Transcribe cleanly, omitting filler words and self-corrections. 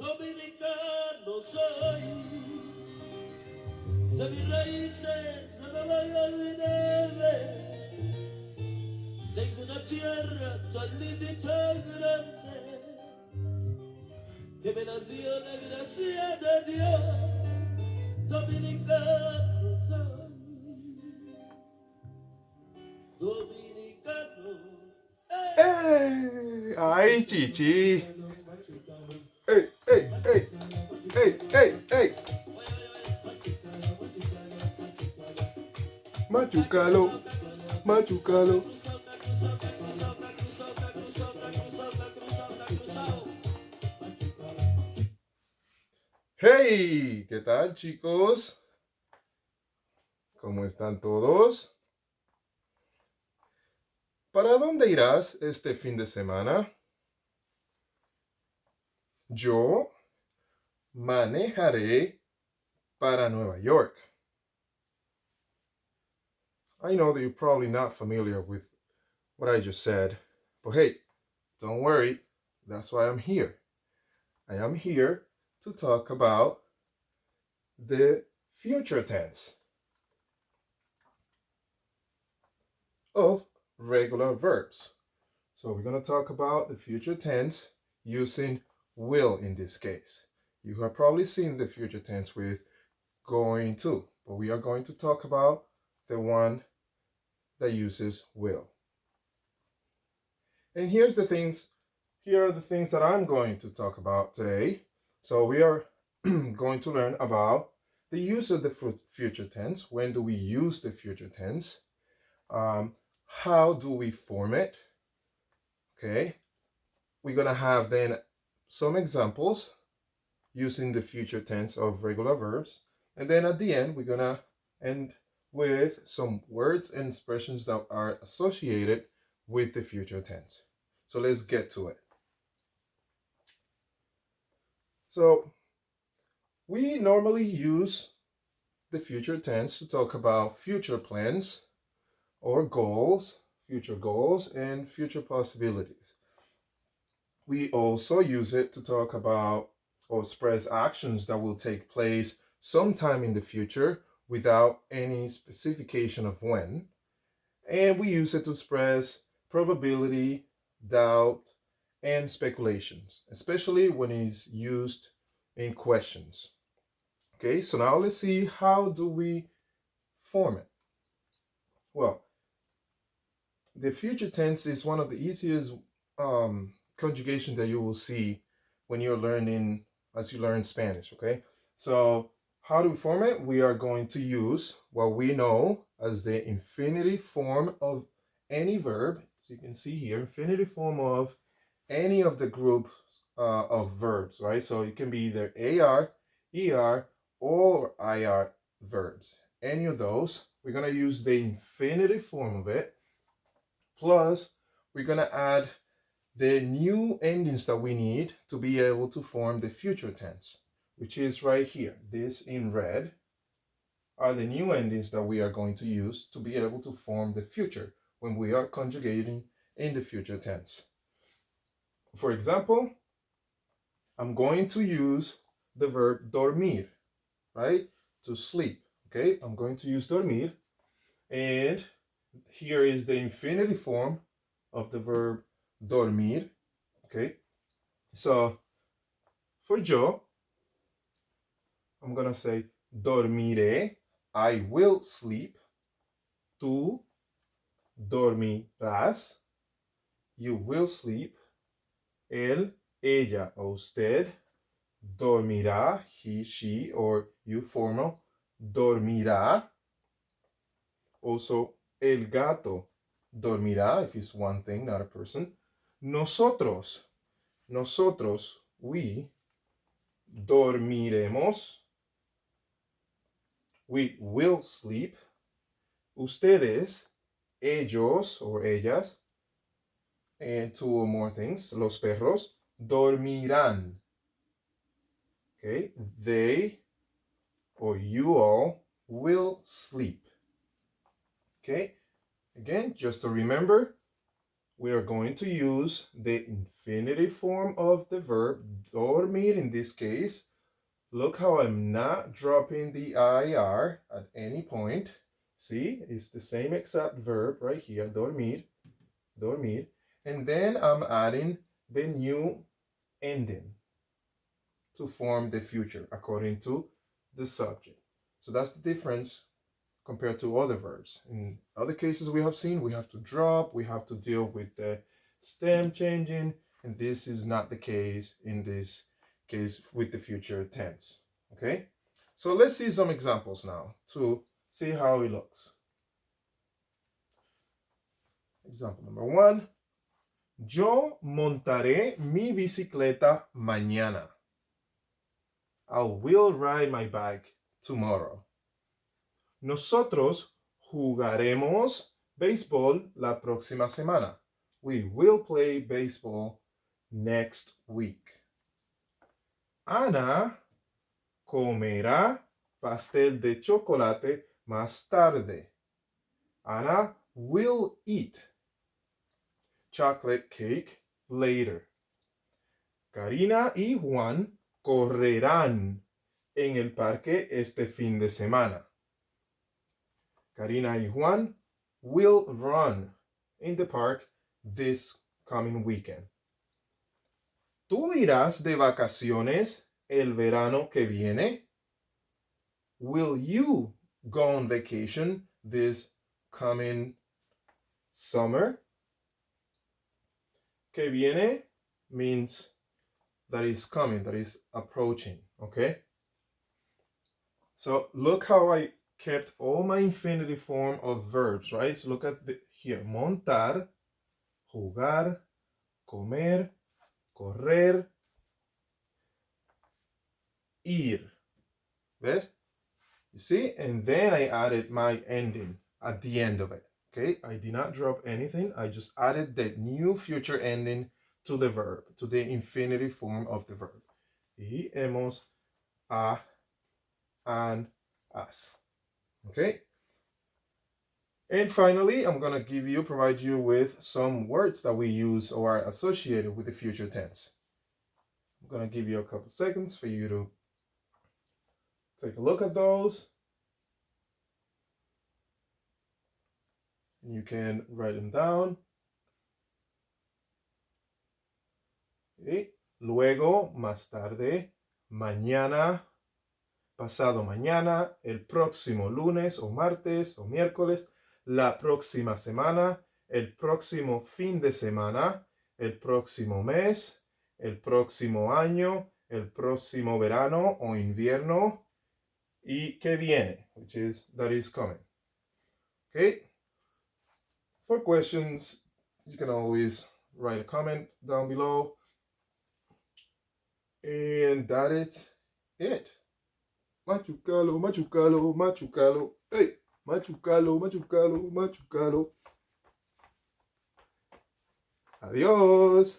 Dominicano soy, de mis raíces no voy a olvidarme. Tengo una tierra tan linda y tan grande que me la dio la gracia de Dios. Dominicano soy, dominicano. ¡Ey! ¡Ay, chichi! ¡Ey, ey, ey! ¡Ey, ey, ey! Machucalo, machucalo. ¡Hey! ¿Qué tal, chicos? ¿Cómo están todos? ¿Para dónde irás este fin de semana? Yo manejaré para Nueva York. I know that you're probably not familiar with what I just said, but hey, don't worry, that's why I'm here. I am here to talk about the future tense of regular verbs. So we're going to talk about the future tense using will in this case. You have probably seen the future tense with going to, but we are going to talk about the one that uses will. And here are the things that I'm going to talk about today. So we are going to learn about the use of the future tense. When do we use the future tense? How do we form it? Okay. We're going to have then some examples using the future tense of regular verbs. And then at the end, we're going to end with some words and expressions that are associated with the future tense. So let's get to it. So we normally use the future tense to talk about future plans or goals, future goals, and future possibilities. We also use it to talk about or express actions that will take place sometime in the future without any specification of when. And we use it to express probability, doubt, and speculations, especially when it's used in questions. Okay, so now let's see, how do we form it? Well, the future tense is one of the easiest conjugation that you will see when you're learning, as you learn Spanish, okay? So how do we form it? We are going to use what we know as the infinitive form of any verb. So you can see here, infinitive form of any of the group of verbs, right? So it can be either AR, ER, or IR verbs. Any of those, we're going to use the infinitive form of it. Plus, we're going to add the new endings that we need to be able to form the future tense, which is right here. This in red are the new endings that we are going to use to be able to form the future when we are conjugating in the future tense. For example, I'm going to use the verb dormir, right? To sleep, okay? I'm going to use dormir, and here is the infinitive form of the verb dormir, okay? So for yo, I'm gonna say dormiré, I will sleep. Tú dormirás, you will sleep. Él, ella, o usted dormirá, he, she, or you formal, dormirá. Also, el gato dormirá, if it's one thing, not a person. Nosotros, we dormiremos. We will sleep. Ustedes, ellos or ellas, and two or more things, los perros, dormirán. Okay, they or you all will sleep. Okay, again, just to remember, we are going to use the infinitive form of the verb dormir in this case. Look how I'm not dropping the IR at any point. See, it's the same exact verb right here, dormir, dormir. And then I'm adding the new ending to form the future according to the subject. So that's the difference compared to other verbs. In other cases we have seen, we have to drop, we have to deal with the stem changing, and this is not the case in this case with the future tense. Okay, so let's see some examples now to see how it looks. Example number 1. Yo montaré mi bicicleta mañana. I will ride my bike tomorrow. Nosotros jugaremos béisbol la próxima semana. We will play baseball next week. Ana comerá pastel de chocolate más tarde. Ana will eat chocolate cake later. Karina y Juan correrán en el parque este fin de semana. Karina y Juan will run in the park this coming weekend. ¿Tú irás de vacaciones el verano que viene? Will you go on vacation this coming summer? Que viene means that is coming, that is approaching, okay? So look how I kept all my infinitive form of verbs, right? So look at here, montar, jugar, comer, correr, ir. ¿Ves? You see? And then I added my ending at the end of it. Okay? I did not drop anything. I just added the new future ending to the verb, to the infinitive form of the verb. Y, hemos, a, and, as. Okay? And finally, I'm going to provide you with some words that we use or are associated with the future tense. I'm going to give you a couple seconds for you to take a look at those. You can write them down. Okay. Luego, más tarde, mañana, pasado mañana, el próximo lunes o martes o miércoles, la próxima semana, el próximo fin de semana, el próximo mes, el próximo año, el próximo verano o invierno, y que viene, which is that is coming. Okay? For questions, you can always write a comment down below. And that is it. Machucalo, machucalo, machucalo. Hey, machucalo, machucalo, machucalo. Adiós.